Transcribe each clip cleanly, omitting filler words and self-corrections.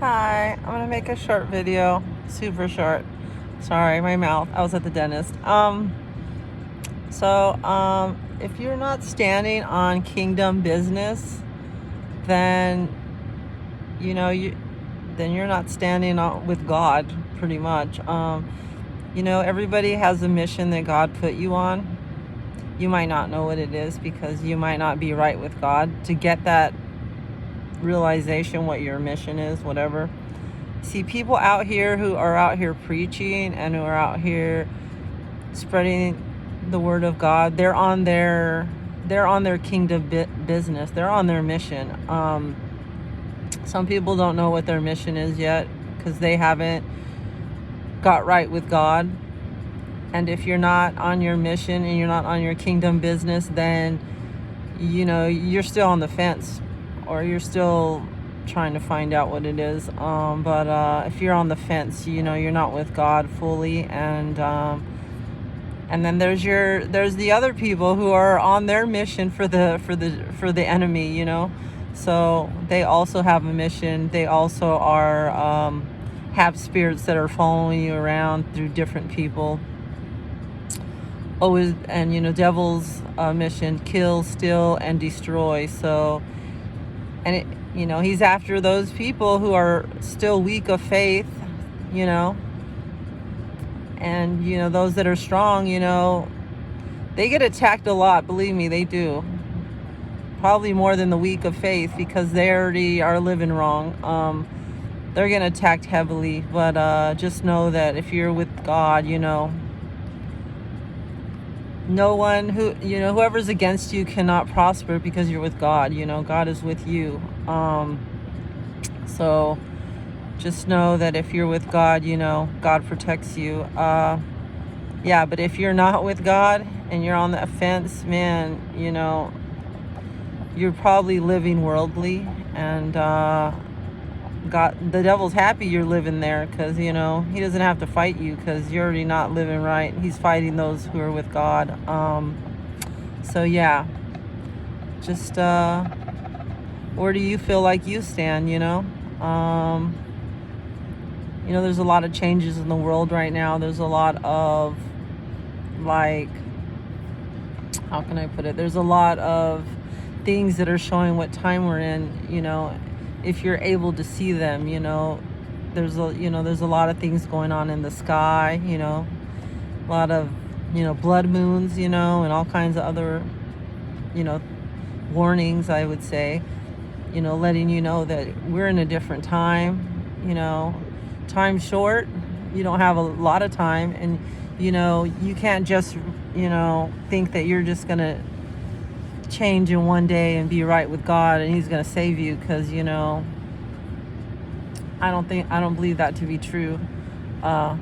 Hi, I'm gonna make a short video, super short. Sorry, my mouth. I was at the dentist. If you're not standing on kingdom business, then you then you're not standing on with God, pretty much. Everybody has a mission that God put you on. You might not know what it is because you might not be right with God to get that realization what your mission is, whatever. See, people out here who are out here preaching and who are out here spreading the word of God, they're on their kingdom business. They're on their mission. Some people don't know what their mission is yet because they haven't got right with God. And if you're not on your mission and you're not on your kingdom business, then you're still on the fence, or you're still trying to find out what it is. But if you're on the fence, you're not with God fully. And then there's the other people who are on their mission for the enemy. So they also have a mission. They also are have spirits that are following you around through different people. Always, and devil's mission: kill, steal, and destroy. So, he's after those people who are still weak of faith, and those that are strong, they get attacked a lot. Believe me, they do. Probably more than the weak of faith, because they already are living wrong. They're getting attacked heavily. But just know that if you're with God, no one whoever's against you cannot prosper, because you're with God. God is with you. So just know that if you're with God, God protects you. Yeah, but if you're not with God and you're on the fence, man, you're probably living worldly. And the devil's happy you're living there, because he doesn't have to fight you, because you're already not living right. He's fighting those who are with God. So yeah, just where do you feel like you stand? There's a lot of changes in the world right now. There's a lot of, like, how can I put it? There's a lot of things that are showing what time we're in. If you're able to see them, there's a lot of things going on in the sky. A lot of blood moons, and all kinds of other warnings, I would say, letting you know that we're in a different time. Time's short. You don't have a lot of time, and you can't just think that you're just gonna change in one day and be right with God and he's gonna save you, because I don't believe that to be true. I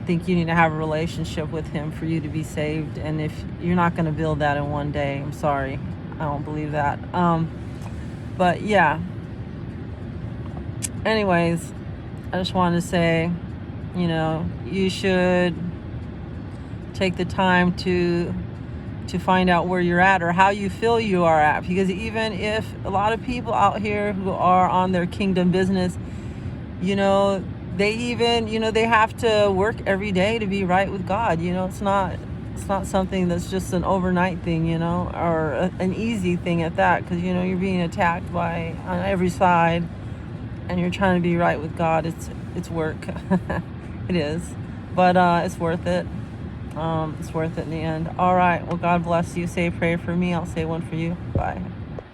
think you need to have a relationship with him for you to be saved, and if you're not going to build that in one day, I'm sorry, I don't believe that. But yeah, anyways, I just wanted to say, you should take the time to find out where you're at, or how you feel you are at. Because even if a lot of people out here who are on their kingdom business, they even, they have to work every day to be right with God. It's not something that's just an overnight thing, or an easy thing at that, because you're being attacked on every side, and you're trying to be right with God. It's work. It is, but it's worth it. It's worth it in the end. All right. Well, God bless you. Say a prayer for me. I'll say one for you. Bye.